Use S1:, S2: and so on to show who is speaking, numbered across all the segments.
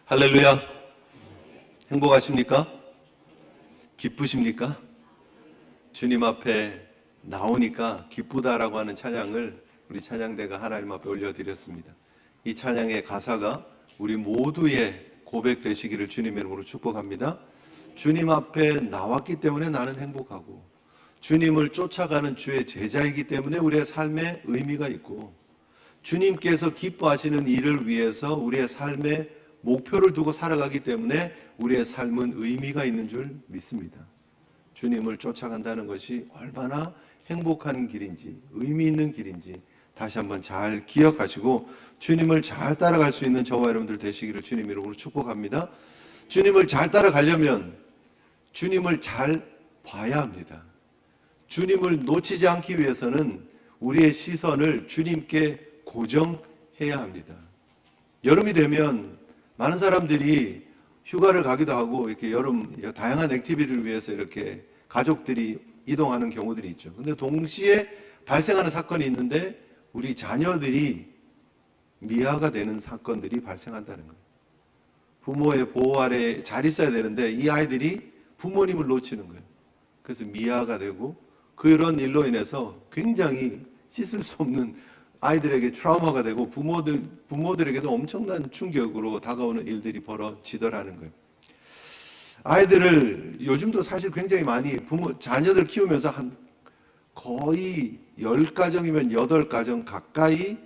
S1: 할렐루야. 행복하십니까? 기쁘십니까? 주님 앞에 나오니까 기쁘다라고 하는 찬양을 우리 찬양대가 하나님 앞에 올려드렸습니다. 이 찬양의 가사가 우리 모두의 고백 되시기를 주님의 이름으로 축복합니다. 주님 앞에 나왔기 때문에 나는 행복하고, 주님을 쫓아가는 주의 제자이기 때문에 우리의 삶에 의미가 있고, 주님께서 기뻐하시는 일을 위해서 우리의 삶에 목표를 두고 살아가기 때문에 우리의 삶은 의미가 있는 줄 믿습니다. 주님을 쫓아간다는 것이 얼마나 행복한 길인지, 의미 있는 길인지 다시 한번 잘 기억하시고 주님을 잘 따라갈 수 있는 저와 여러분들 되시기를 주님 이름으로 축복합니다. 주님을 잘 따라가려면 주님을 잘 봐야 합니다. 주님을 놓치지 않기 위해서는 우리의 시선을 주님께 고정해야 합니다. 여름이 되면 많은 사람들이 휴가를 가기도 하고 이렇게 여름 다양한 액티비티를 위해서 이렇게 가족들이 이동하는 경우들이 있죠. 근데 동시에 발생하는 사건이 있는데 우리 자녀들이 미아가 되는 사건들이 발생한다는 거예요. 부모의 보호 아래 잘 있어야 되는데 이 아이들이 부모님을 놓치는 거예요. 그래서 미아가 되고 그런 일로 인해서 굉장히 씻을 수 없는 아이들에게 트라우마가 되고 부모들에게도 엄청난 충격으로 다가오는 일들이 벌어지더라는 거예요. 아이들을 요즘도 사실 굉장히 많이 자녀들 키우면서 한 거의 10가정이면 8가정 가까이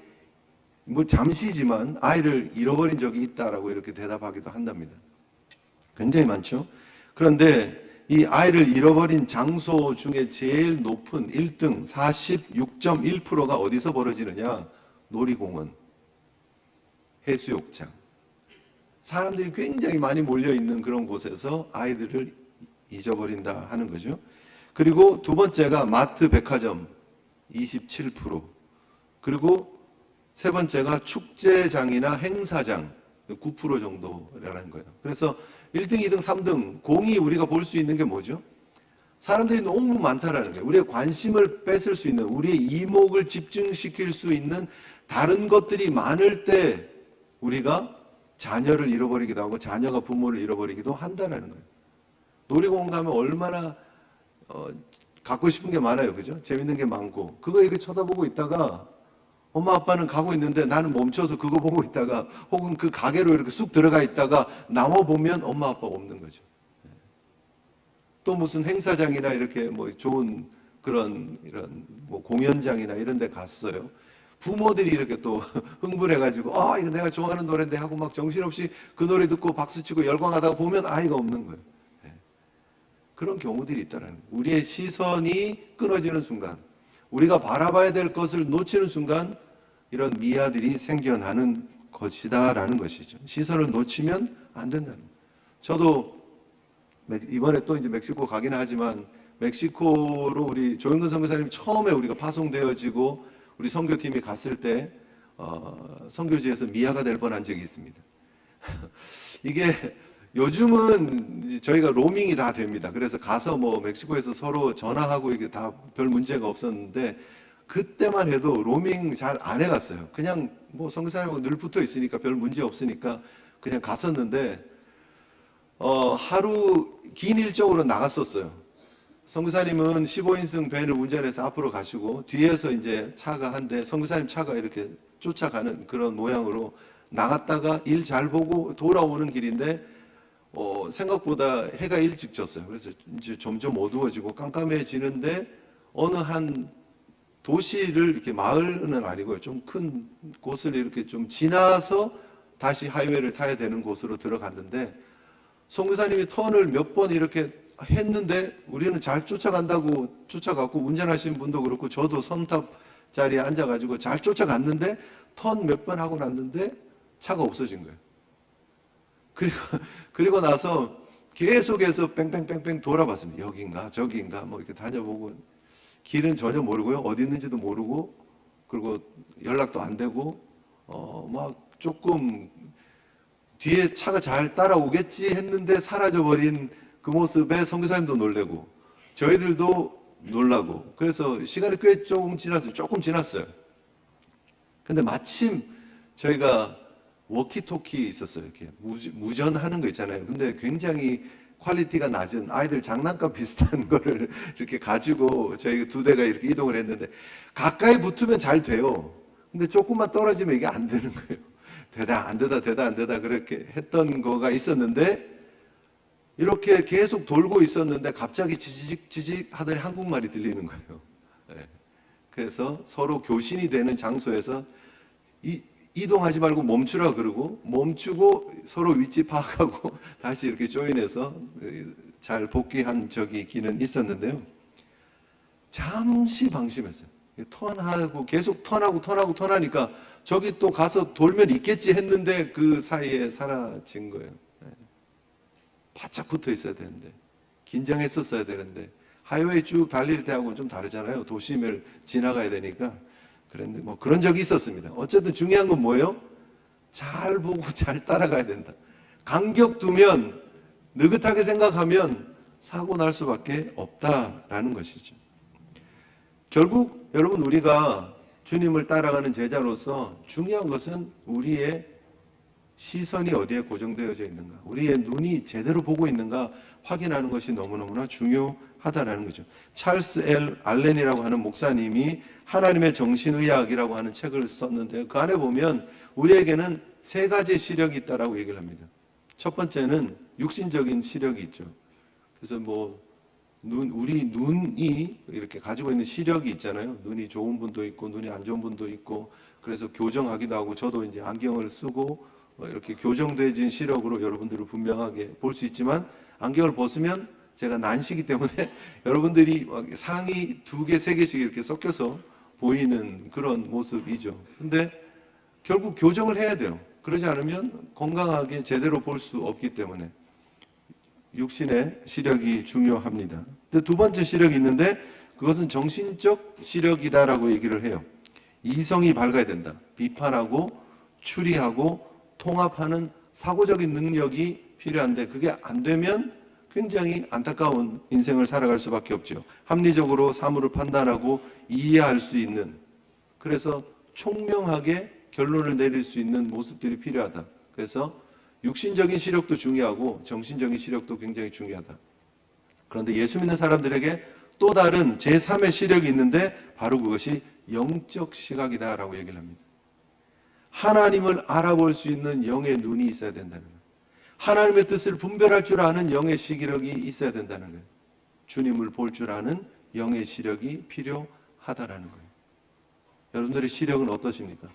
S1: 뭐 잠시지만 아이를 잃어버린 적이 있다라고 이렇게 대답하기도 한답니다. 굉장히 많죠. 그런데 이 아이를 잃어버린 장소 중에 제일 높은 1등 46.1%가 어디서 벌어지느냐? 놀이공원, 해수욕장. 사람들이 굉장히 많이 몰려있는 그런 곳에서 아이들을 잊어버린다 하는 거죠. 그리고 두 번째가 마트, 백화점 27%. 그리고 세 번째가 축제장이나 행사장 9% 정도라는 거예요. 그래서 1등, 2등, 3등 공이 우리가 볼 수 있는 게 뭐죠? 사람들이 너무 많다라는 거예요. 우리의 관심을 뺏을 수 있는, 우리의 이목을 집중시킬 수 있는 다른 것들이 많을 때 우리가 자녀를 잃어버리기도 하고 자녀가 부모를 잃어버리기도 한다는 거예요. 놀이공원 가면 얼마나 갖고 싶은 게 많아요. 그죠? 재밌는 게 많고 그거 이렇게 쳐다보고 있다가 엄마 아빠는 가고 있는데 나는 멈춰서 그거 보고 있다가 혹은 그 가게로 이렇게 쑥 들어가 있다가 나와 보면 엄마 아빠가 없는 거죠. 또 무슨 행사장이나 이렇게 뭐 좋은 그런 이런 뭐 공연장이나 이런 데 갔어요. 부모들이 이렇게 또 흥분해가지고 이거 내가 좋아하는 노래인데 하고 막 정신없이 그 노래 듣고 박수치고 열광하다가 보면 아이가 없는 거예요. 그런 경우들이 있다라는 거예요. 우리의 시선이 끊어지는 순간, 우리가 바라봐야 될 것을 놓치는 순간 이런 미아들이 생겨나는 것이다라는 것이죠. 시선을 놓치면 안 된다는 거예요. 저도 이번에 또 이제 멕시코 가기는 하지만 멕시코로 우리 조영근 선교사님 처음에 우리가 파송되어지고 우리 선교팀이 갔을 때 선교지에서 미아가 될 뻔한 적이 있습니다. 이게 요즘은 저희가 로밍이 다 됩니다. 그래서 가서 뭐 멕시코에서 서로 전화하고 이게 다 별 문제가 없었는데 그때만 해도 로밍 잘 안 해갔어요. 그냥 뭐 선교사님하고 늘 붙어 있으니까 별 문제 없으니까 그냥 갔었는데 하루 긴 일정으로 나갔었어요. 선교사님은 15인승 밴을 운전해서 앞으로 가시고 뒤에서 이제 차가 한 대 선교사님 차가 이렇게 쫓아가는 그런 모양으로 나갔다가 일 잘 보고 돌아오는 길인데 생각보다 해가 일찍 졌어요. 그래서 이제 점점 어두워지고 깜깜해지는데 어느 한 도시를 이렇게 마을은 아니고요. 좀 큰 곳을 이렇게 좀 지나서 다시 하이웨이를 타야 되는 곳으로 들어갔는데 선교사님이 턴을 몇 번 이렇게 했는데 우리는 잘 쫓아간다고 쫓아갔고 운전하시는 분도 그렇고 저도 선탑 자리에 앉아가지고 잘 쫓아갔는데 턴 몇 번 하고 났는데 차가 없어진 거예요. 그리고 나서 계속해서 뺑뺑뺑뺑 돌아봤습니다. 여기인가 저기인가 뭐 이렇게 다녀보고 길은 전혀 모르고요. 어디 있는지도 모르고 그리고 연락도 안 되고 막 조금 뒤에 차가 잘 따라오겠지 했는데 사라져버린 그 모습에 선교사님도 놀래고 저희들도 놀라고 그래서 시간이 꽤 조금 지났어요. 근데 마침 저희가 워키토키 있었어요. 이렇게 무전하는 거 있잖아요. 근데 굉장히 퀄리티가 낮은 아이들 장난감 비슷한 거를 이렇게 가지고 저희 두 대가 이렇게 이동을 했는데 가까이 붙으면 잘 돼요. 근데 조금만 떨어지면 이게 안 되는 거예요. 되다 안 되다 되다 안 되다 그렇게 했던 거가 있었는데 이렇게 계속 돌고 있었는데 갑자기 지직 하더니 한국말이 들리는 거예요. 네. 그래서 서로 교신이 되는 장소에서 이동하지 말고 멈추라 그러고 멈추고 서로 위치 파악하고 다시 이렇게 조인해서 잘 복귀한 적이 있기는 있었는데요. 잠시 방심했어요. 턴하고 계속 턴하니까 저기 또 가서 돌면 있겠지 했는데 그 사이에 사라진 거예요. 바짝 붙어 있어야 되는데 긴장했었어야 되는데 하이웨이 쭉 달릴 때하고는 좀 다르잖아요. 도심을 지나가야 되니까. 그런데 뭐 그런 적이 있었습니다. 어쨌든 중요한 건 뭐예요? 잘 보고 잘 따라가야 된다. 간격 두면 느긋하게 생각하면 사고 날 수밖에 없다라는 것이죠. 결국 여러분 우리가 주님을 따라가는 제자로서 중요한 것은 우리의 시선이 어디에 고정되어져 있는가, 우리의 눈이 제대로 보고 있는가 확인하는 것이 너무너무나 중요하다라는 거죠. 찰스 L. 알렌이라고 하는 목사님이 하나님의 정신의학이라고 하는 책을 썼는데요. 그 안에 보면 우리에게는 세 가지 시력이 있다라고 얘기를 합니다. 첫 번째는 육신적인 시력이 있죠. 그래서 뭐 우리 눈이 이렇게 가지고 있는 시력이 있잖아요. 눈이 좋은 분도 있고 눈이 안 좋은 분도 있고 그래서 교정하기도 하고 저도 이제 안경을 쓰고 이렇게 교정되어진 시력으로 여러분들을 분명하게 볼 수 있지만 안경을 벗으면 제가 난시기 때문에 여러분들이 상이 2개, 3개씩 이렇게 섞여서 보이는 그런 모습이죠. 근데 결국 교정을 해야 돼요. 그러지 않으면 건강하게 제대로 볼 수 없기 때문에 육신의 시력이 중요합니다. 근데 두 번째 시력이 있는데 그것은 정신적 시력이다라고 얘기를 해요. 이성이 밝아야 된다. 비판하고 추리하고 통합하는 사고적인 능력이 필요한데 그게 안 되면 굉장히 안타까운 인생을 살아갈 수밖에 없죠. 합리적으로 사물을 판단하고 이해할 수 있는, 그래서 총명하게 결론을 내릴 수 있는 모습들이 필요하다. 그래서 육신적인 시력도 중요하고 정신적인 시력도 굉장히 중요하다. 그런데 예수 믿는 사람들에게 또 다른 제3의 시력이 있는데 바로 그것이 영적 시각이다라고 얘기를 합니다. 하나님을 알아볼 수 있는 영의 눈이 있어야 된다는 거예요. 하나님의 뜻을 분별할 줄 아는 영의 시력이 있어야 된다는 거예요. 주님을 볼 줄 아는 영의 시력이 필요하다라는 거예요. 여러분들의 시력은 어떠십니까?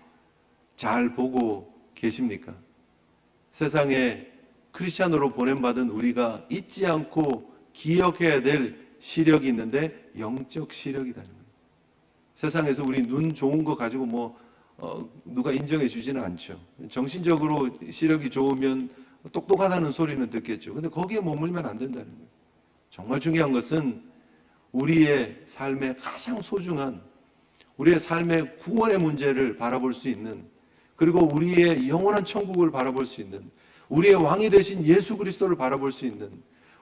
S1: 잘 보고 계십니까? 세상에 크리스찬으로 보냄받은 우리가 잊지 않고 기억해야 될 시력이 있는데 영적 시력이라는 거예요. 세상에서 우리 눈 좋은 거 가지고 누가 인정해 주지는 않죠. 정신적으로 시력이 좋으면 똑똑하다는 소리는 듣겠죠. 근데 거기에 머물면 안 된다는 거예요. 정말 중요한 것은 우리의 삶의 가장 소중한, 우리의 삶의 구원의 문제를 바라볼 수 있는, 그리고 우리의 영원한 천국을 바라볼 수 있는, 우리의 왕이 되신 예수 그리스도를 바라볼 수 있는,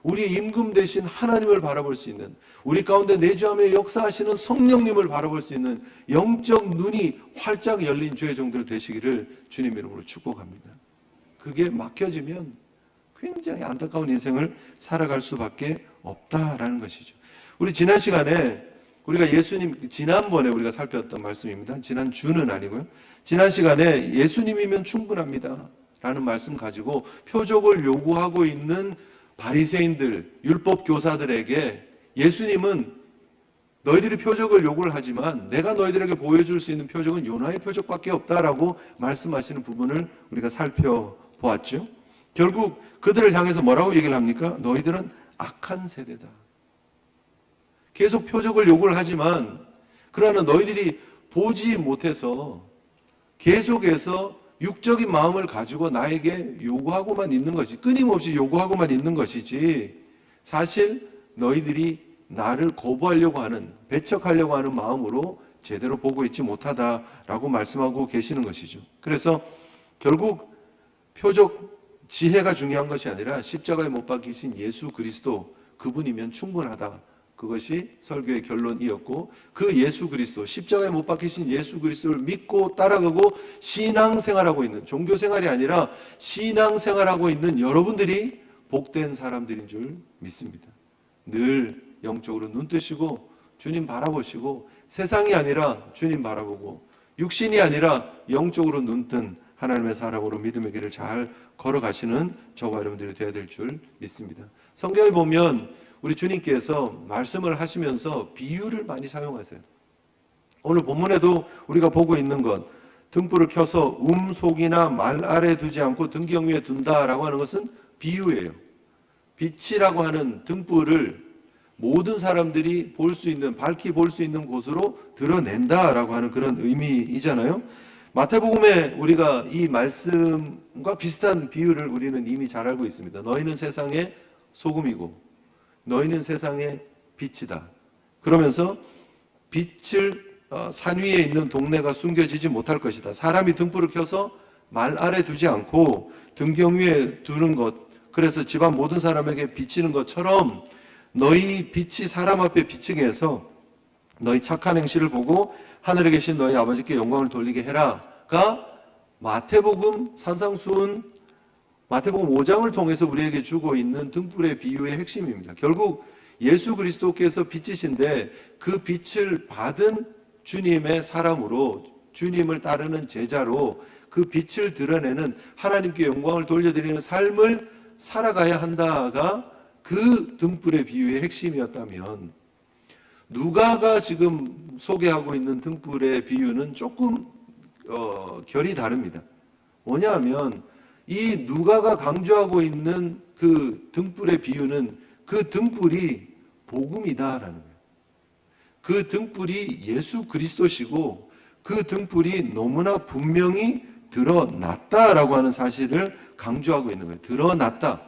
S1: 우리의 임금 되신 하나님을 바라볼 수 있는, 우리 가운데 내주하며 역사하시는 성령님을 바라볼 수 있는 영적 눈이 활짝 열린 주의 종들 되시기를 주님 이름으로 축복합니다. 그게 막혀지면 굉장히 안타까운 인생을 살아갈 수밖에 없다라는 것이죠. 우리 지난 시간에 우리가 지난번에 우리가 살폈던 말씀입니다. 지난 주는 아니고요. 지난 시간에 예수님이면 충분합니다 라는 말씀 가지고 표적을 요구하고 있는 바리새인들, 율법 교사들에게 예수님은 너희들이 표적을 요구를 하지만 내가 너희들에게 보여줄 수 있는 표적은 요나의 표적밖에 없다라고 말씀하시는 부분을 우리가 살펴보았죠. 결국 그들을 향해서 뭐라고 얘기를 합니까? 너희들은 악한 세대다. 계속 표적을 요구를 하지만 그러나 너희들이 보지 못해서 계속해서 육적인 마음을 가지고 나에게 요구하고만 있는 것이, 끊임없이 요구하고만 있는 것이지 사실 너희들이 나를 거부하려고 하는, 배척하려고 하는 마음으로 제대로 보고 있지 못하다라고 말씀하고 계시는 것이죠. 그래서 결국 표적 지혜가 중요한 것이 아니라 십자가에 못 박히신 예수 그리스도, 그분이면 충분하다. 그것이 설교의 결론이었고, 그 예수 그리스도, 십자가에 못 박히신 예수 그리스도를 믿고 따라가고 신앙생활하고 있는, 종교생활이 아니라 신앙생활하고 있는 여러분들이 복된 사람들인 줄 믿습니다. 늘 영적으로 눈 뜨시고 주님 바라보시고, 세상이 아니라 주님 바라보고 육신이 아니라 영적으로 눈뜬 하나님의 사람으로 믿음의 길을 잘 걸어가시는 저와 여러분들이 되어야 될 줄 믿습니다. 성경에 보면 우리 주님께서 말씀을 하시면서 비유를 많이 사용하세요. 오늘 본문에도 우리가 보고 있는 것, 등불을 켜서 속이나 말 아래 두지 않고 등경 위에 둔다라고 하는 것은 비유예요. 빛이라고 하는 등불을 모든 사람들이 볼 수 있는, 밝히 볼 수 있는 곳으로 드러낸다라고 하는 그런 의미이잖아요. 마태복음에 우리가 이 말씀과 비슷한 비유를 우리는 이미 잘 알고 있습니다. 너희는 세상의 소금이고 너희는 세상의 빛이다. 그러면서 빛을 산 위에 있는 동네가 숨겨지지 못할 것이다. 사람이 등불을 켜서 말 아래 두지 않고 등경 위에 두는 것, 그래서 집안 모든 사람에게 비치는 것처럼 너희 빛이 사람 앞에 비치게 해서 너희 착한 행실을 보고 하늘에 계신 너희 아버지께 영광을 돌리게 해라가 마태복음 산상수훈 마태복음 5장을 통해서 우리에게 주고 있는 등불의 비유의 핵심입니다. 결국 예수 그리스도께서 빛이신데 그 빛을 받은 주님의 사람으로, 주님을 따르는 제자로 그 빛을 드러내는, 하나님께 영광을 돌려드리는 삶을 살아가야 한다가 그 등불의 비유의 핵심이었다면, 누가가 지금 소개하고 있는 등불의 비유는 조금 결이 다릅니다. 뭐냐하면 이 누가가 강조하고 있는 그 등불의 비유는 그 등불이 복음이다라는 거예요. 그 등불이 예수 그리스도시고 그 등불이 너무나 분명히 드러났다라고 하는 사실을 강조하고 있는 거예요. 드러났다.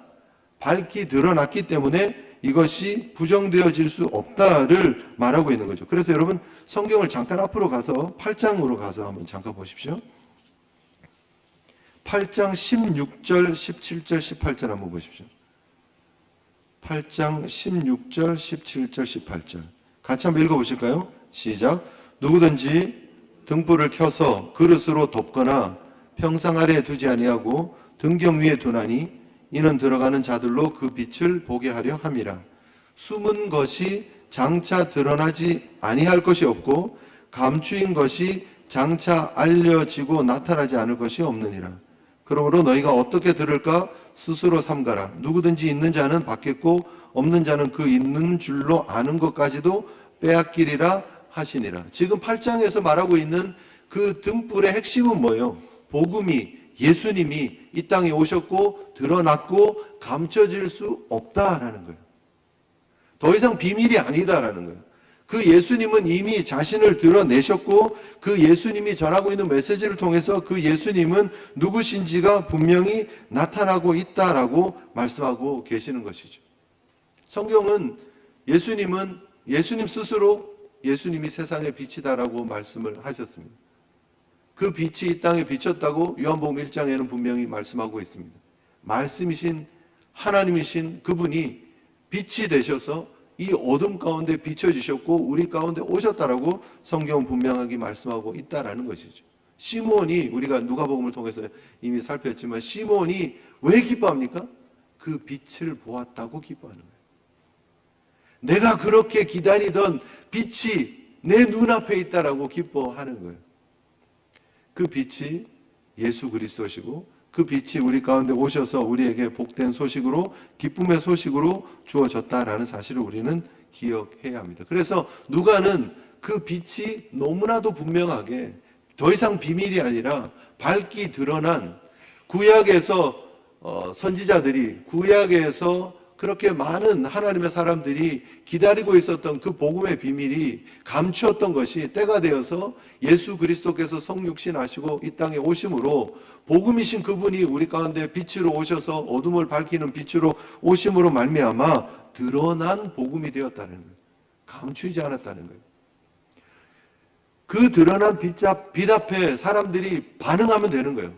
S1: 밝히 드러났기 때문에 이것이 부정되어질 수 없다를 말하고 있는 거죠. 그래서 여러분 성경을 잠깐 앞으로 가서 8장으로 가서 한번 잠깐 보십시오. 8장 16절, 17절, 18절 한번 보십시오. 8장 16절, 17절, 18절 같이 한번 읽어보실까요? 시작. 누구든지 등불을 켜서 그릇으로 덮거나 평상 아래에 두지 아니하고 등경 위에 두나니 이는 들어가는 자들로 그 빛을 보게 하려 함이라. 숨은 것이 장차 드러나지 아니할 것이 없고 감추인 것이 장차 알려지고 나타나지 않을 것이 없느니라. 그러므로 너희가 어떻게 들을까 스스로 삼가라. 누구든지 있는 자는 받겠고 없는 자는 그 있는 줄로 아는 것까지도 빼앗기리라 하시니라. 지금 8장에서 말하고 있는 그 등불의 핵심은 뭐예요? 복음이, 예수님이 이 땅에 오셨고 드러났고 감춰질 수 없다라는 거예요. 더 이상 비밀이 아니다라는 거예요. 그 예수님은 이미 자신을 드러내셨고 그 예수님이 전하고 있는 메시지를 통해서 그 예수님은 누구신지가 분명히 나타나고 있다라고 말씀하고 계시는 것이죠. 성경은 예수님 스스로 예수님이 세상의 빛이다라고 말씀을 하셨습니다. 그 빛이 이 땅에 비쳤다고 요한복음 1장에는 분명히 말씀하고 있습니다. 말씀이신 하나님이신 그분이 빛이 되셔서 이 어둠 가운데 비춰지셨고 우리 가운데 오셨다라고 성경은 분명하게 말씀하고 있다라는 것이죠. 시므온이, 우리가 누가복음을 통해서 이미 살폈지만 시므온이 왜 기뻐합니까? 그 빛을 보았다고 기뻐하는 거예요. 내가 그렇게 기다리던 빛이 내 눈앞에 있다라고 기뻐하는 거예요. 그 빛이 예수 그리스도시고 그 빛이 우리 가운데 오셔서 우리에게 복된 소식으로, 기쁨의 소식으로 주어졌다라는 사실을 우리는 기억해야 합니다. 그래서 누가는 그 빛이 너무나도 분명하게 더 이상 비밀이 아니라 밝게 드러난, 구약에서 선지자들이, 구약에서 그렇게 많은 하나님의 사람들이 기다리고 있었던 그 복음의 비밀이 감추었던 것이 때가 되어서 예수 그리스도께서 성육신 하시고 이 땅에 오심으로, 복음이신 그분이 우리 가운데 빛으로 오셔서 어둠을 밝히는 빛으로 오심으로 말미암아 드러난 복음이 되었다는 거예요. 감추지 않았다는 거예요. 그 드러난 빛 앞에 사람들이 반응하면 되는 거예요.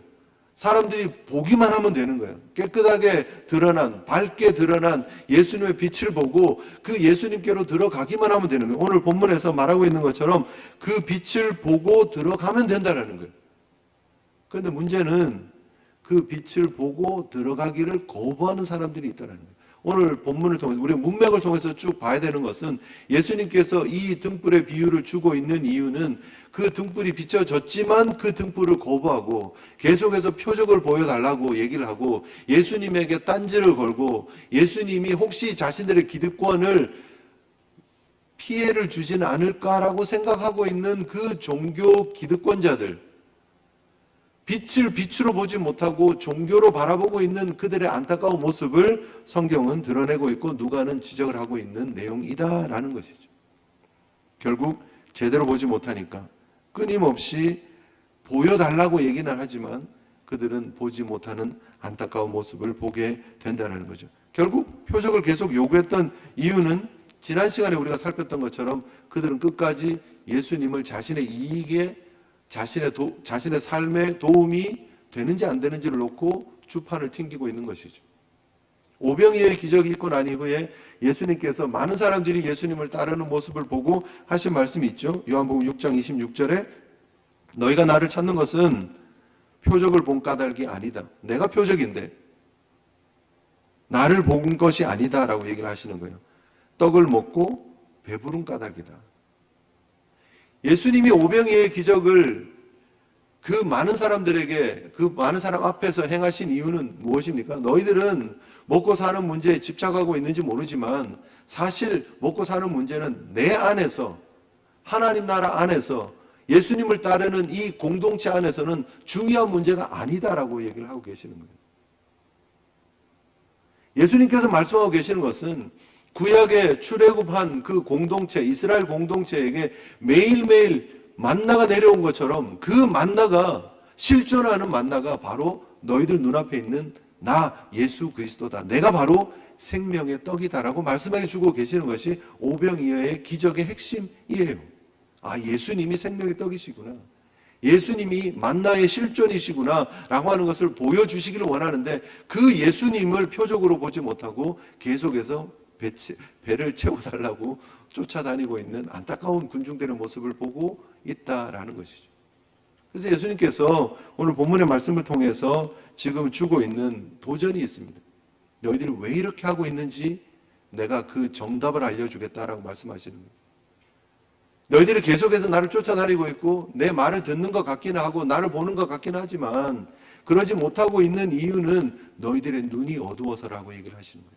S1: 사람들이 보기만 하면 되는 거예요. 깨끗하게 드러난, 밝게 드러난 예수님의 빛을 보고 그 예수님께로 들어가기만 하면 되는 거예요. 오늘 본문에서 말하고 있는 것처럼 그 빛을 보고 들어가면 된다라는 거예요. 그런데 문제는 그 빛을 보고 들어가기를 거부하는 사람들이 있다는 거예요. 오늘 본문을 통해서, 우리 문맥을 통해서 쭉 봐야 되는 것은 예수님께서 이 등불의 비유를 주고 있는 이유는 그 등불이 비춰졌지만 그 등불을 거부하고 계속해서 표적을 보여달라고 얘기를 하고 예수님에게 딴지를 걸고 예수님이 혹시 자신들의 기득권을 피해를 주지는 않을까라고 생각하고 있는 그 종교 기득권자들, 빛을 빛으로 보지 못하고 종교로 바라보고 있는 그들의 안타까운 모습을 성경은 드러내고 있고 누가는 지적을 하고 있는 내용이다라는 것이죠. 결국 제대로 보지 못하니까 끊임없이 보여달라고 얘기는 하지만 그들은 보지 못하는 안타까운 모습을 보게 된다는 거죠. 결국 표적을 계속 요구했던 이유는 지난 시간에 우리가 살폈던 것처럼 그들은 끝까지 예수님을 자신의 이익에 자신의 삶에 도움이 되는지 안 되는지를 놓고 주판을 튕기고 있는 것이죠. 오병이어의 기적이 있고 난 이후에 예수님께서 많은 사람들이 예수님을 따르는 모습을 보고 하신 말씀이 있죠. 요한복음 6장 26절에 너희가 나를 찾는 것은 표적을 본 까닭이 아니다. 내가 표적인데 나를 본 것이 아니다라고 얘기를 하시는 거예요. 떡을 먹고 배부른 까닭이다. 예수님이 오병이어의 기적을 그 많은 사람들에게, 그 많은 사람 앞에서 행하신 이유는 무엇입니까? 너희들은 먹고 사는 문제에 집착하고 있는지 모르지만 사실 먹고 사는 문제는 내 안에서, 하나님 나라 안에서 예수님을 따르는 이 공동체 안에서는 중요한 문제가 아니다라고 얘기를 하고 계시는 거예요. 예수님께서 말씀하고 계시는 것은 구약에 출애굽한 그 공동체, 이스라엘 공동체에게 매일매일 만나가 내려온 것처럼 그 만나가, 실존하는 만나가 바로 너희들 눈앞에 있는 나 예수 그리스도다. 내가 바로 생명의 떡이다라고 말씀해 주고 계시는 것이 오병이어의 기적의 핵심이에요. 아, 예수님이 생명의 떡이시구나. 예수님이 만나의 실존이시구나 라고 하는 것을 보여주시기를 원하는데 그 예수님을 표적으로 보지 못하고 계속해서 배를 채워달라고 쫓아다니고 있는 안타까운 군중들의 모습을 보고 있다라는 것이죠. 그래서 예수님께서 오늘 본문의 말씀을 통해서 지금 주고 있는 도전이 있습니다. 너희들이 왜 이렇게 하고 있는지 내가 그 정답을 알려주겠다라고 말씀하시는 거예요. 너희들이 계속해서 나를 쫓아다니고 있고 내 말을 듣는 것 같기는 하고 나를 보는 것 같기는 하지만 그러지 못하고 있는 이유는 너희들의 눈이 어두워서라고 얘기를 하시는 거예요.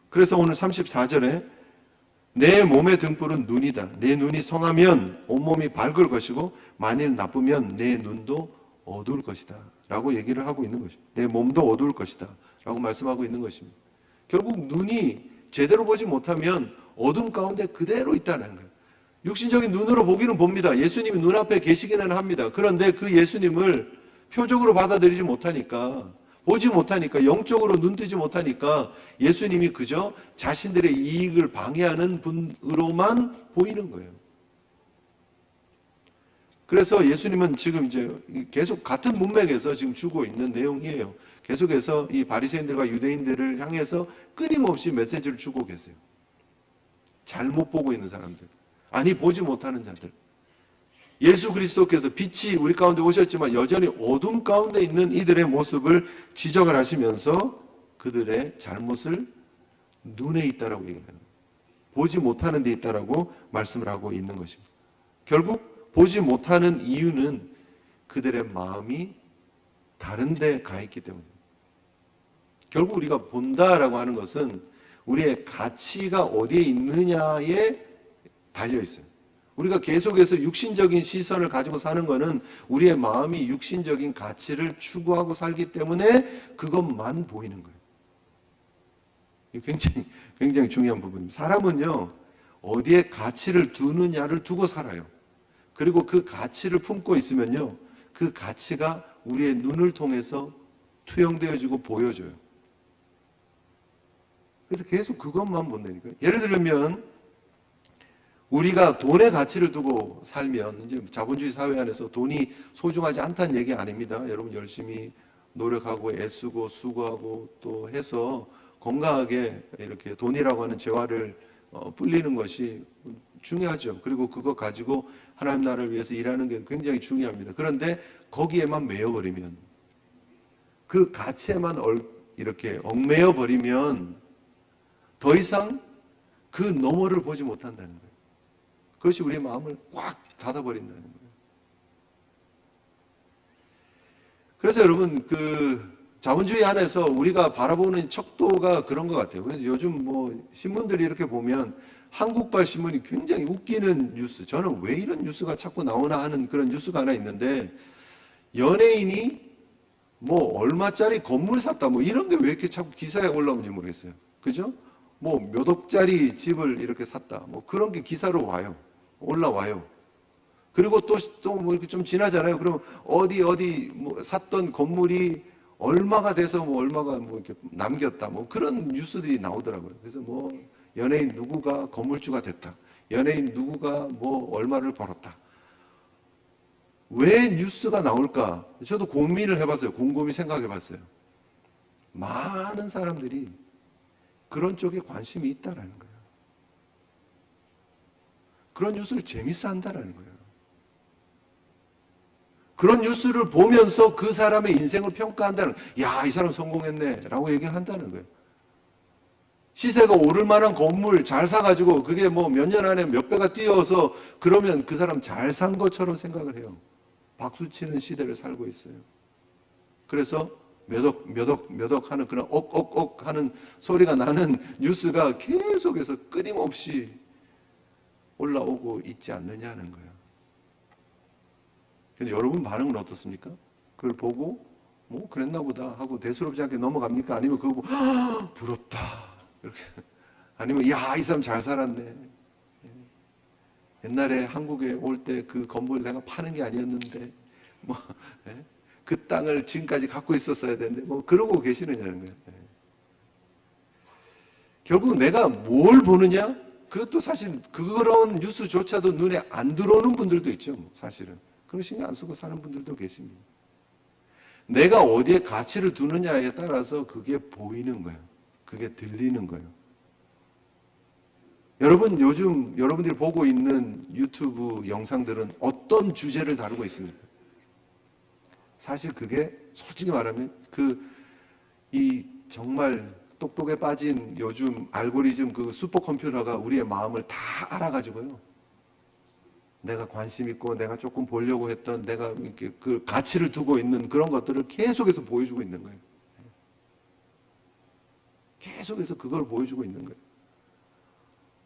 S1: 그래서 오늘 34절에 내 몸의 등불은 눈이다. 내 눈이 성하면 온몸이 밝을 것이고 만일 나쁘면 내 눈도 어두울 것이다 라고 얘기를 하고 있는 것입니다. 내 몸도 어두울 것이다 라고 말씀하고 있는 것입니다. 결국 눈이 제대로 보지 못하면 어둠 가운데 그대로 있다는 거예요. 육신적인 눈으로 보기는 봅니다. 예수님이 눈앞에 계시기는 합니다. 그런데 그 예수님을 표적으로 받아들이지 못하니까, 보지 못하니까, 영적으로 눈뜨지 못하니까 예수님이 그저 자신들의 이익을 방해하는 분으로만 보이는 거예요. 그래서 예수님은 지금 이제 계속 같은 문맥에서 지금 주고 있는 내용이에요. 계속해서 이 바리새인들과 유대인들을 향해서 끊임없이 메시지를 주고 계세요. 잘못 보고 있는 사람들, 아니 보지 못하는 자들, 예수 그리스도께서 빛이 우리 가운데 오셨지만 여전히 어둠 가운데 있는 이들의 모습을 지적을 하시면서 그들의 잘못을 눈에 있다라고 얘기합니다. 보지 못하는 데 있다라고 말씀을 하고 있는 것입니다. 결국 보지 못하는 이유는 그들의 마음이 다른 데 가 있기 때문입니다. 결국 우리가 본다라고 하는 것은 우리의 가치가 어디에 있느냐에 달려 있어요. 우리가 계속해서 육신적인 시선을 가지고 사는 것은 우리의 마음이 육신적인 가치를 추구하고 살기 때문에 그것만 보이는 거예요. 이게 굉장히 중요한 부분입니다. 사람은요, 어디에 가치를 두느냐를 두고 살아요. 그리고 그 가치를 품고 있으면요, 그 가치가 우리의 눈을 통해서 투영되어지고 보여져요. 그래서 계속 그것만 본다니까요. 예를 들면 우리가 돈의 가치를 두고 살면 이제 자본주의 사회 안에서 돈이 소중하지 않다는 얘기 아닙니다. 여러분 열심히 노력하고 애쓰고 수고하고 또 해서 건강하게 이렇게 돈이라고 하는 재화를 불리는 것이 중요하죠. 그리고 그거 가지고 하나님 나라를 위해서 일하는 게 굉장히 중요합니다. 그런데 거기에만 매여버리면, 그 가치에만 이렇게 얽매여 버리면 더 이상 그 너머를 보지 못한다는 거예요. 그것이 우리의 마음을 꽉 닫아버린다는 거예요. 그래서 여러분, 그 자본주의 안에서 우리가 바라보는 척도가 그런 것 같아요. 그래서 요즘 뭐 신문들이 이렇게 보면 한국발 신문이 굉장히 웃기는 뉴스, 저는 왜 이런 뉴스가 자꾸 나오나 하는 그런 뉴스가 하나 있는데, 연예인이 뭐 얼마짜리 건물 샀다 뭐 이런 게 왜 이렇게 자꾸 기사에 올라오는지 모르겠어요. 그죠? 뭐 몇 억짜리 집을 이렇게 샀다 뭐 그런 게 기사로 와요. 올라와요. 그리고 또 뭐 이렇게 좀 지나잖아요. 그럼 어디 뭐 샀던 건물이 얼마가 돼서 뭐 얼마가 뭐 이렇게 남겼다 뭐 그런 뉴스들이 나오더라고요. 그래서 뭐 연예인 누구가 건물주가 됐다. 연예인 누구가 뭐 얼마를 벌었다. 왜 뉴스가 나올까? 저도 고민을 해봤어요. 곰곰이 생각해봤어요. 많은 사람들이 그런 쪽에 관심이 있다라는 거예요. 그런 뉴스를 재밌어 한다라는 거예요. 그런 뉴스를 보면서 그 사람의 인생을 평가한다는 거예요. 야, 이 사람 성공했네 라고 얘기를 한다는 거예요. 시세가 오를 만한 건물 잘 사가지고 그게 뭐 몇 년 안에 몇 배가 뛰어서 그러면 그 사람 잘 산 것처럼 생각을 해요. 박수치는 시대를 살고 있어요. 그래서 몇 억 하는 그런 억억억 하는 소리가 나는 뉴스가 계속해서 끊임없이 올라오고 있지 않느냐는 거예요. 근데 여러분 반응은 어떻습니까? 그걸 보고 뭐 그랬나 보다 하고 대수롭지 않게 넘어갑니까? 아니면 그거 보고 부럽다 이렇게, 아니면 야, 이 사람 잘 살았네, 옛날에 한국에 올 때 그 건물 내가 파는 게 아니었는데 뭐 그 땅을 지금까지 갖고 있었어야 되는데 뭐 그러고 계시느냐는 거예요. 결국 내가 뭘 보느냐? 그것도 사실 그런 뉴스조차도 눈에 안 들어오는 분들도 있죠. 사실은 그런 신경 안 쓰고 사는 분들도 계십니다. 내가 어디에 가치를 두느냐에 따라서 그게 보이는 거예요. 그게 들리는 거예요. 여러분, 요즘 여러분들이 보고 있는 유튜브 영상들은 어떤 주제를 다루고 있습니까? 사실 그게 솔직히 말하면 이 정말 똑똑에 빠진 요즘 알고리즘 그 슈퍼컴퓨터가 우리의 마음을 다 알아가지고요. 내가 관심 있고 내가 조금 보려고 했던 내가 이렇게 그 가치를 두고 있는 그런 것들을 계속해서 보여주고 있는 거예요. 계속해서 그걸 보여주고 있는 거예요.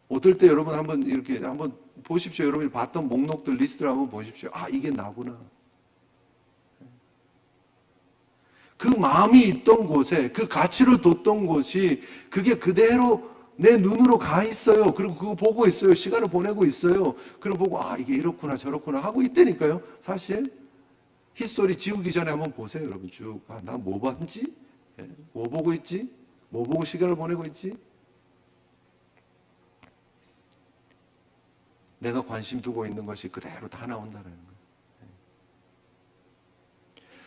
S1: 어떨 때 여러분 한번 이렇게 한번 보십시오. 여러분이 봤던 목록들 리스트를 한번 보십시오. 아, 이게 나구나. 그 마음이 있던 곳에 그 가치를 뒀던 곳이 그게 그대로 내 눈으로 가 있어요. 그리고 그거 보고 있어요. 시간을 보내고 있어요. 그리고 보고 아, 이게 이렇구나 저렇구나 하고 있다니까요. 사실 히스토리 지우기 전에 한번 보세요. 여러분 쭉. 아, 나 뭐 봤지? 뭐 보고 있지? 뭐 보고 시간을 보내고 있지? 내가 관심 두고 있는 것이 그대로 다 나온다는 거예요.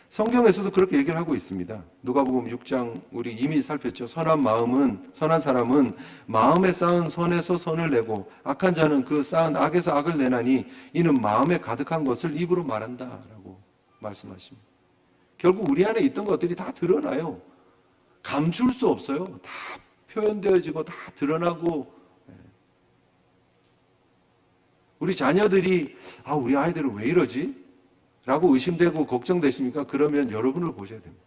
S1: 성경에서도 그렇게 얘기를 하고 있습니다. 누가복음 6장 우리 이미 살폈죠. 선한 사람은 마음에 쌓은 선에서 선을 내고 악한 자는 그 쌓은 악에서 악을 내나니 이는 마음에 가득한 것을 입으로 말한다라고 말씀하십니다. 결국 우리 안에 있던 것들이 다 드러나요. 감출 수 없어요. 다 표현되어지고 다 드러나고. 우리 자녀들이 우리 아이들은 왜 이러지? 라고 의심되고 걱정되십니까? 그러면 여러분을 보셔야 됩니다.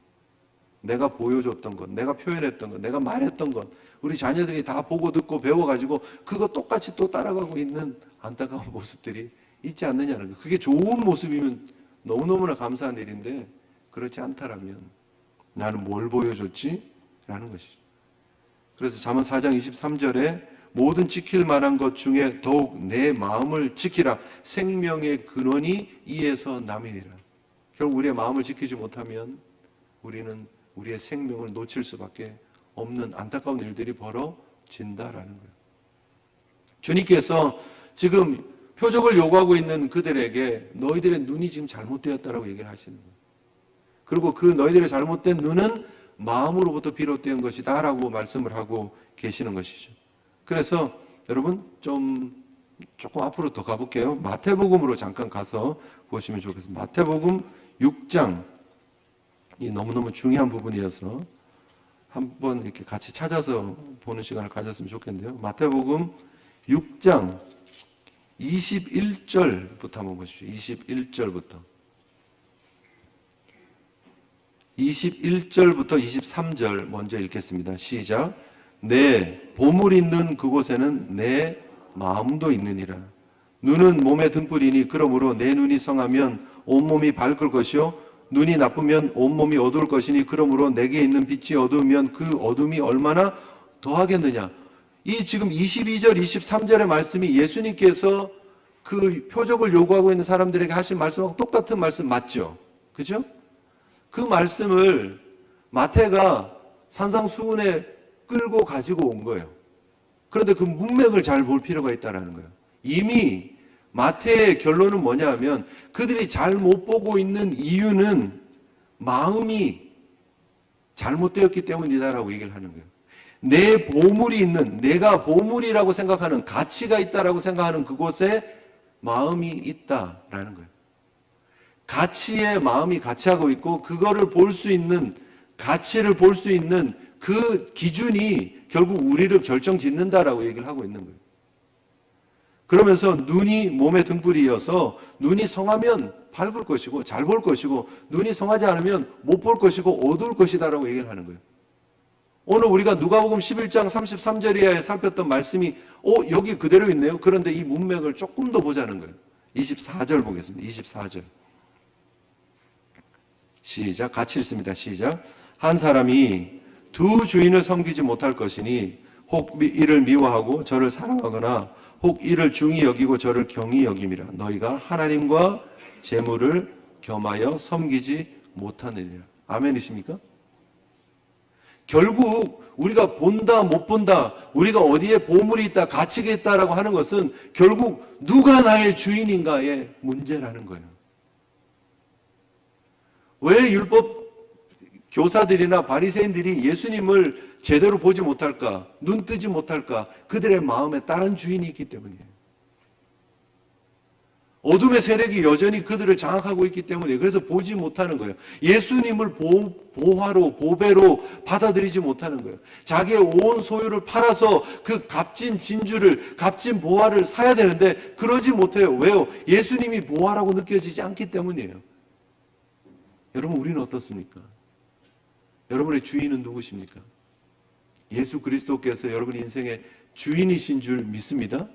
S1: 내가 보여줬던 것, 내가 표현했던 것, 내가 말했던 것, 우리 자녀들이 다 보고 듣고 배워가지고 그거 똑같이 또 따라가고 있는 안타까운 모습들이 있지 않느냐는 거예요. 그게 좋은 모습이면 너무너무나 감사한 일인데 그렇지 않다라면 나는 뭘 보여줬지? 라는 것이죠. 그래서 잠언 4장 23절에 모든 지킬 만한 것 중에 더욱 내 마음을 지키라. 생명의 근원이 이에서 남이니라. 결국 우리의 마음을 지키지 못하면 우리는 우리의 생명을 놓칠 수밖에 없는 안타까운 일들이 벌어진다라는 거예요. 주님께서 지금 표적을 요구하고 있는 그들에게 너희들의 눈이 지금 잘못되었다라고 얘기를 하시는 거예요. 그리고 그 너희들의 잘못된 눈은 마음으로부터 비롯된 것이다 라고 말씀을 하고 계시는 것이죠. 그래서 여러분 조금 앞으로 더 가볼게요. 마태복음으로 잠깐 가서 보시면 좋겠습니다. 마태복음 6장, 이 너무너무 중요한 부분이어서 한번 이렇게 같이 찾아서 보는 시간을 가졌으면 좋겠는데요. 마태복음 6장 21절부터 한번 보십시오. 21절부터 23절 먼저 읽겠습니다. 시작. 내 보물 있는 그곳에는 내 마음도 있느니라. 눈은 몸의 등불이니 그러므로 내 눈이 성하면 온몸이 밝을 것이요 눈이 나쁘면 온몸이 어두울 것이니 그러므로 내게 있는 빛이 어두우면 그 어둠이 얼마나 더하겠느냐. 이 지금 22절 23절의 말씀이 예수님께서 그 표적을 요구하고 있는 사람들에게 하신 말씀하고 똑같은 말씀 맞죠? 그죠? 그 말씀을 마태가 산상수훈에 끌고 가지고 온 거예요. 그런데 그 문맥을 잘 볼 필요가 있다는 거예요. 이미 마태의 결론은 뭐냐 하면 그들이 잘 못 보고 있는 이유는 마음이 잘못되었기 때문이다라고 얘기를 하는 거예요. 내 보물이 있는, 내가 보물이라고 생각하는, 가치가 있다라고 생각하는 그곳에 마음이 있다라는 거예요. 가치에 마음이 가치하고 있고 그거를 볼 수 있는, 가치를 볼 수 있는 그 기준이 결국 우리를 결정짓는다라고 얘기를 하고 있는 거예요. 그러면서 눈이 몸의 등불이어서 눈이 성하면 밝을 것이고 잘 볼 것이고 눈이 성하지 않으면 못 볼 것이고 어두울 것이다라고 얘기를 하는 거예요. 오늘 우리가 누가복음 11장 33절 이하에 살폈던 말씀이 여기 그대로 있네요. 그런데 이 문맥을 조금 더 보자는 거예요. 24절 보겠습니다. 24절. 시작. 같이 읽습니다. 시작. 한 사람이 두 주인을 섬기지 못할 것이니 혹 이를 미워하고 저를 사랑하거나 혹 이를 중히 여기고 저를 경히 여김이라. 너희가 하나님과 재물을 겸하여 섬기지 못하느니라. 아멘이십니까? 결국 우리가 본다 못 본다, 우리가 어디에 보물이 있다, 가치가 있다라고 하는 것은 결국 누가 나의 주인인가의 문제라는 거예요. 왜 율법 교사들이나 바리새인들이 예수님을 제대로 보지 못할까, 눈 뜨지 못할까? 그들의 마음에 다른 주인이 있기 때문이에요. 어둠의 세력이 여전히 그들을 장악하고 있기 때문에 그래서 보지 못하는 거예요. 예수님을 보화로, 보배로 받아들이지 못하는 거예요. 자기의 온 소유를 팔아서 그 값진 진주를, 값진 보화를 사야 되는데 그러지 못해요. 왜요? 예수님이 보화라고 느껴지지 않기 때문이에요. 여러분, 우리는 어떻습니까? 여러분의 주인은 누구십니까? 예수 그리스도께서 여러분 인생의 주인이신 줄 믿습니다.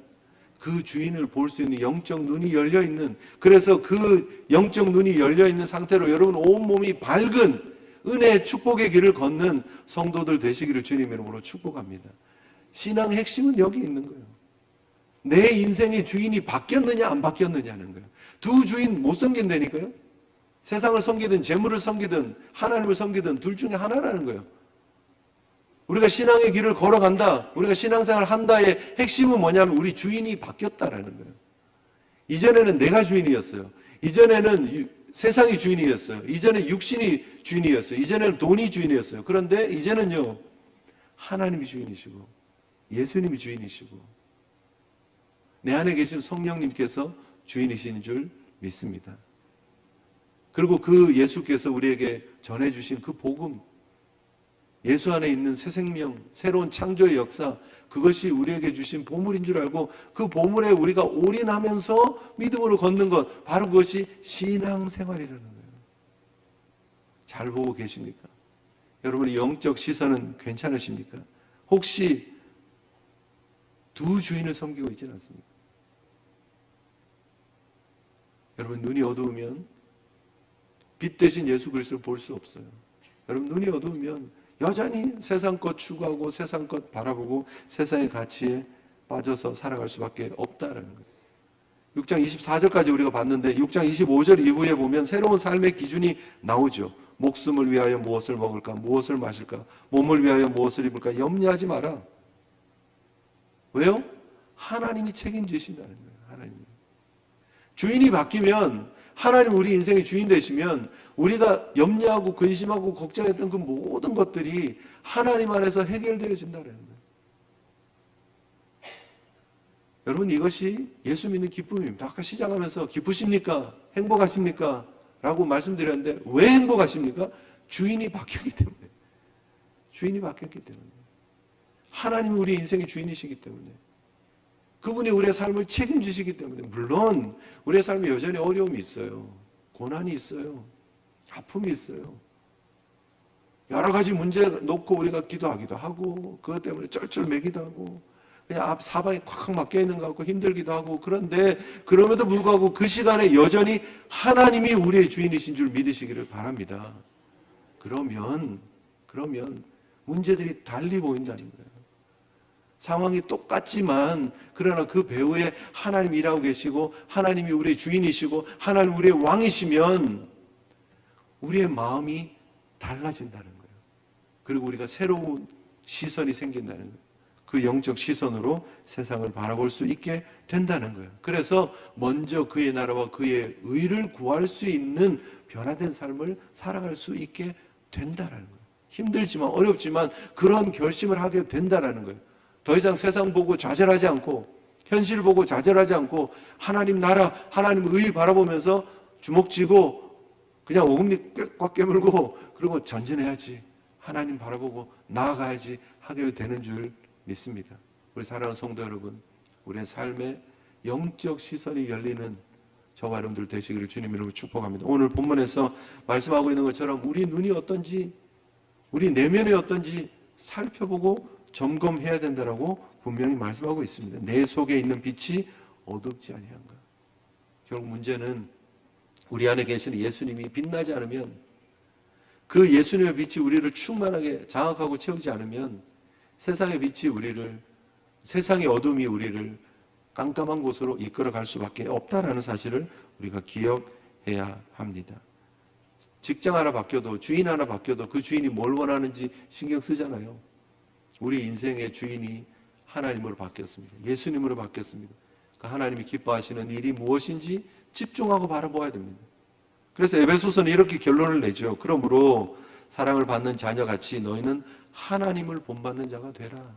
S1: 그 주인을 볼 수 있는 영적 눈이 열려있는, 그래서 그 영적 눈이 열려있는 상태로 여러분 온몸이 밝은 은혜의 축복의 길을 걷는 성도들 되시기를 주님 이름으로 축복합니다. 신앙의 핵심은 여기 있는 거예요. 내 인생의 주인이 바뀌었느냐 안 바뀌었느냐는 거예요. 두 주인 못 섬긴다니까요. 세상을 섬기든 재물을 섬기든 하나님을 섬기든 둘 중에 하나라는 거예요. 우리가 신앙의 길을 걸어간다, 우리가 신앙생활을 한다의 핵심은 뭐냐면 우리 주인이 바뀌었다라는 거예요. 이전에는 내가 주인이었어요. 이전에는 세상이 주인이었어요. 이전에 육신이 주인이었어요. 이전에는 돈이 주인이었어요. 그런데 이제는요, 하나님이 주인이시고 예수님이 주인이시고 내 안에 계신 성령님께서 주인이신 줄 믿습니다. 그리고 그 예수께서 우리에게 전해주신 그 복음, 예수 안에 있는 새 생명, 새로운 창조의 역사, 그것이 우리에게 주신 보물인 줄 알고 그 보물에 우리가 올인하면서 믿음으로 걷는 것, 바로 그것이 신앙생활이라는 거예요. 잘 보고 계십니까? 여러분의 영적 시선은 괜찮으십니까? 혹시 두 주인을 섬기고 있지는 않습니까? 여러분, 눈이 어두우면 빛 대신 예수 그리스도를 볼 수 없어요. 여러분, 눈이 어두우면 여전히 세상 것 추구하고 세상 것 바라보고 세상의 가치에 빠져서 살아갈 수밖에 없다라는 거예요. 6장 24절까지 우리가 봤는데 6장 25절 이후에 보면 새로운 삶의 기준이 나오죠. 목숨을 위하여 무엇을 먹을까, 무엇을 마실까, 몸을 위하여 무엇을 입을까 염려하지 마라. 왜요? 하나님이 책임지신다는 거예요. 주인이 바뀌면, 하나님 우리 인생의 주인 되시면 우리가 염려하고 근심하고 걱정했던 그 모든 것들이 하나님 안에서 해결되어진다는 거예요. 여러분, 이것이 예수 믿는 기쁨입니다. 아까 시작하면서 기쁘십니까? 행복하십니까? 라고 말씀드렸는데 왜 행복하십니까? 주인이 바뀌었기 때문에. 주인이 바뀌었기 때문에. 하나님이 우리 인생의 주인이시기 때문에. 그분이 우리의 삶을 책임지시기 때문에. 물론 우리의 삶에 여전히 어려움이 있어요. 고난이 있어요. 아픔이 있어요. 여러 가지 문제 놓고 우리가 기도하기도 하고, 그것 때문에 쩔쩔매기도 하고, 그냥 앞 사방이 콱콱 막혀 있는 것 같고 힘들기도 하고. 그런데 그럼에도 불구하고 그 시간에 여전히 하나님이 우리의 주인이신 줄 믿으시기를 바랍니다. 그러면 문제들이 달리 보인다는 거예요. 상황이 똑같지만 그러나 그 배후에 하나님이 일하고 계시고 하나님이 우리의 주인이시고 하나님 우리의 왕이시면 우리의 마음이 달라진다는 거예요. 그리고 우리가 새로운 시선이 생긴다는 거예요. 그 영적 시선으로 세상을 바라볼 수 있게 된다는 거예요. 그래서 먼저 그의 나라와 그의 의를 구할 수 있는 변화된 삶을 살아갈 수 있게 된다는 거예요. 힘들지만 어렵지만 그런 결심을 하게 된다는 거예요. 더 이상 세상 보고 좌절하지 않고 현실 보고 좌절하지 않고 하나님 나라, 하나님 의 바라보면서 주먹 쥐고 그냥 오금니 꽉 깨물고 그리고 전진해야지, 하나님 바라보고 나아가야지 하게 되는 줄 믿습니다. 우리 사랑하는 성도 여러분, 우리의 삶에 영적 시선이 열리는 저와 여러분들 되시기를 주님 이름으로 축복합니다. 오늘 본문에서 말씀하고 있는 것처럼 우리 눈이 어떤지, 우리 내면이 어떤지 살펴보고 점검해야 된다라고 분명히 말씀하고 있습니다. 내 속에 있는 빛이 어둡지 아니한가. 결국 문제는 우리 안에 계시는 예수님이 빛나지 않으면, 그 예수님의 빛이 우리를 충만하게 장악하고 채우지 않으면 세상의 빛이 우리를, 세상의 어둠이 우리를 깜깜한 곳으로 이끌어갈 수밖에 없다라는 사실을 우리가 기억해야 합니다. 직장 하나 바뀌어도, 주인 하나 바뀌어도 그 주인이 뭘 원하는지 신경 쓰잖아요. 우리 인생의 주인이 하나님으로 바뀌었습니다. 예수님으로 바뀌었습니다. 그 하나님이 기뻐하시는 일이 무엇인지 집중하고 바라보아야 됩니다. 그래서 에베소서는 이렇게 결론을 내죠. 그러므로 사랑을 받는 자녀같이 너희는 하나님을 본받는 자가 되라.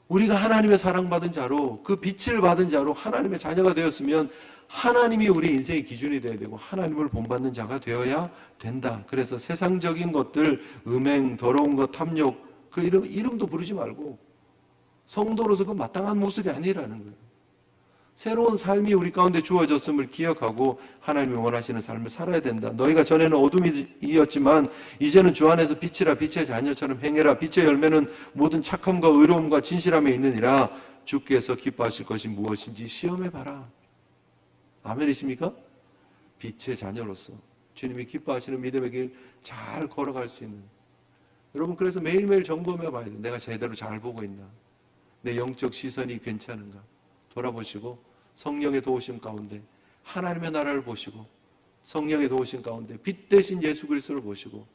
S1: 우리가 하나님의 사랑받은 자로, 그 빛을 받은 자로 하나님의 자녀가 되었으면 하나님이 우리 인생의 기준이 되어야 되고 하나님을 본받는 자가 되어야 된다. 그래서 세상적인 것들, 음행, 더러운 것, 탐욕, 그 이름도 부르지 말고 성도로서 그 마땅한 모습이 아니라는 거예요. 새로운 삶이 우리 가운데 주어졌음을 기억하고 하나님이 원하시는 삶을 살아야 된다. 너희가 전에는 어둠이었지만 이제는 주 안에서 빛이라. 빛의 자녀처럼 행해라. 빛의 열매는 모든 착함과 의로움과 진실함에 있느니라. 주께서 기뻐하실 것이 무엇인지 시험해봐라. 아멘이십니까? 빛의 자녀로서 주님이 기뻐하시는 믿음의 길 잘 걸어갈 수 있는, 여러분, 그래서 매일매일 점검해 봐야 돼요. 내가 제대로 잘 보고 있나? 내 영적 시선이 괜찮은가? 돌아보시고 성령의 도우심 가운데 하나님의 나라를 보시고 성령의 도우심 가운데 빛 대신 예수 그리스도를 보시고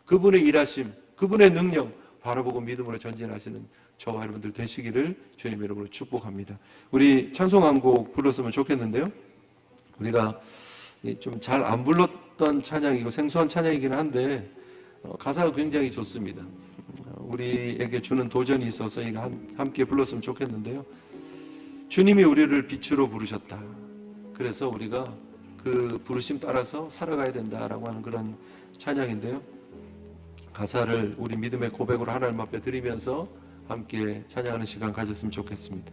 S1: 그분의 일하심, 그분의 능력 바라보고 믿음으로 전진하시는 저와 여러분들 되시기를 주님 이름으로 축복합니다. 우리 찬송 한 곡 불렀으면 좋겠는데요. 우리가 좀 잘 안 불렀던 찬양이고 생소한 찬양이긴 한데 가사가 굉장히 좋습니다. 우리에게 주는 도전이 있어서 이거 함께 불렀으면 좋겠는데요. 주님이 우리를 빛으로 부르셨다. 그래서 우리가 그 부르심 따라서 살아가야 된다라고 하는 그런 찬양인데요. 가사를 우리 믿음의 고백으로 하나님 앞에 드리면서 함께 찬양하는 시간 가졌으면 좋겠습니다.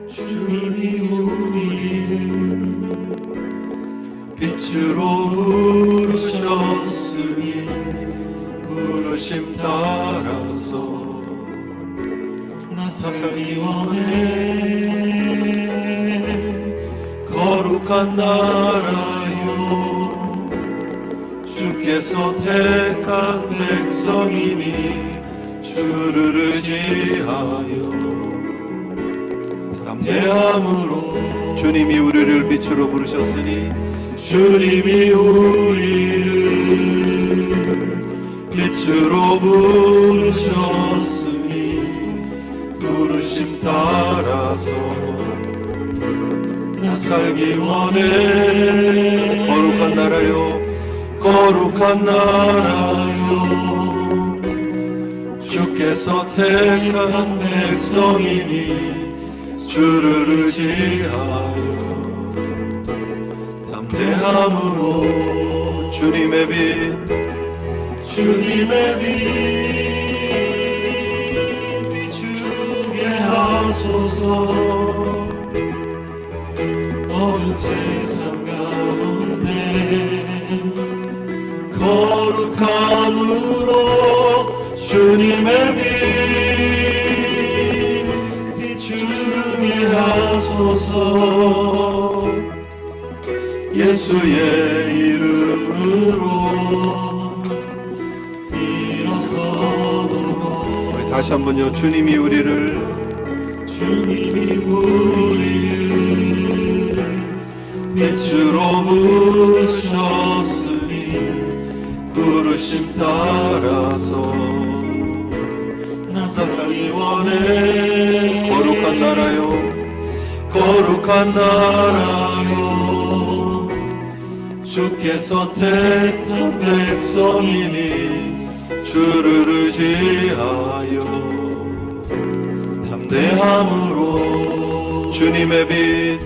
S2: 주님이 우리를 빛으로 부르셨으니 부르심 따라서 나서기 원해. 거룩한 나라요 주께서 택한 백성이니 주를 의지하여 담대함으로
S1: 주님이 우리를 빛으로 부르셨으니
S2: 주님이 우리를 빛으로 부르셨으니 부르심 따라서 나 살기 원해.
S1: 거룩한 나라요
S2: 거룩한 나라요 주께서 택한 백성이니 주를 의지하여 담대함으로
S1: 주님의 빛
S2: 주님의 빛 비추게 하소서. 어두운 세상 가운데 거룩함으로 주님의 빛 비추게 하소서. 예수의 이름으로 일어서도록.
S1: 우리 다시 한번요. 주님이 우리를
S2: 빛으로 부르셨으니 부르심 따라서 나 살기 원해.
S1: 거룩한 나라요
S2: 거룩한 나라요 주께서 택한 백성이니 주를 의지하여 담대함으로
S1: 주님의 빛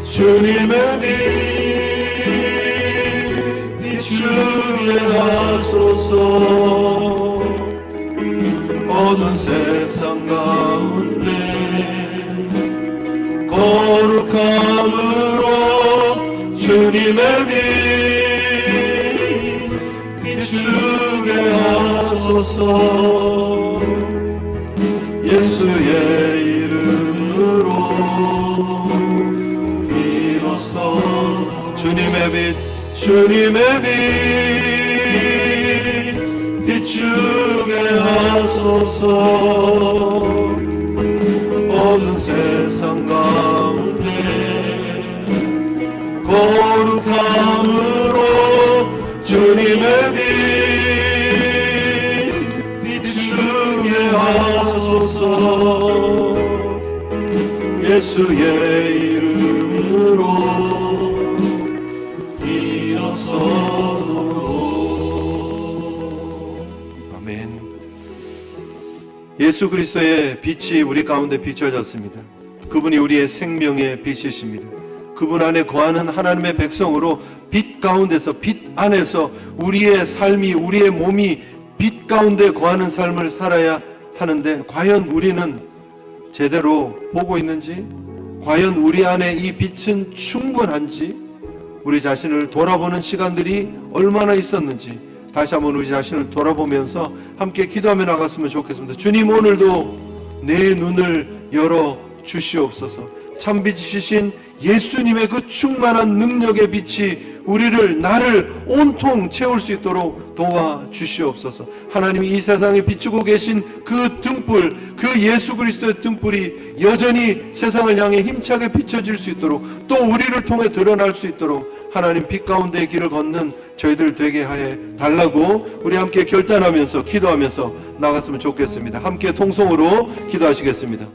S2: 주님의 빛 비추게 하소서. 어두운 세상 가운데 거룩함으로 주님의 빛 비추게 하소서. 예수의 이름으로 주님의 빛 주님의 빛 비추게 하소서. 어두운 세상 가운데 거룩함으로 주님의 빛 비추게 하소서. 예수의 이름으로
S1: 아멘. 예수 그리스도의 빛이 우리 가운데 비춰졌습니다. 그분이 우리의 생명의 빛이십니다. 그분 안에 거하는 하나님의 백성으로 빛 가운데서 빛 안에서 우리의 삶이 우리의 몸이 빛 가운데 거하는 삶을 살아야 하는데 과연 우리는 제대로 보고 있는지, 과연 우리 안에 이 빛은 충분한지, 우리 자신을 돌아보는 시간들이 얼마나 있었는지 다시 한번 우리 자신을 돌아보면서 함께 기도하며 나갔으면 좋겠습니다. 주님, 오늘도 내 눈을 열어 주시옵소서. 참빛이신 예수님의 그 충만한 능력의 빛이 나를 온통 채울 수 있도록 도와주시옵소서. 하나님이 이 세상에 비추고 계신 그 등불, 그 예수 그리스도의 등불이 여전히 세상을 향해 힘차게 비춰질 수 있도록, 또 우리를 통해 드러날 수 있도록 하나님 빛 가운데의 길을 걷는 저희들 되게 하여 달라고 우리 함께 결단하면서 기도하면서 나갔으면 좋겠습니다. 함께 통성으로 기도하시겠습니다.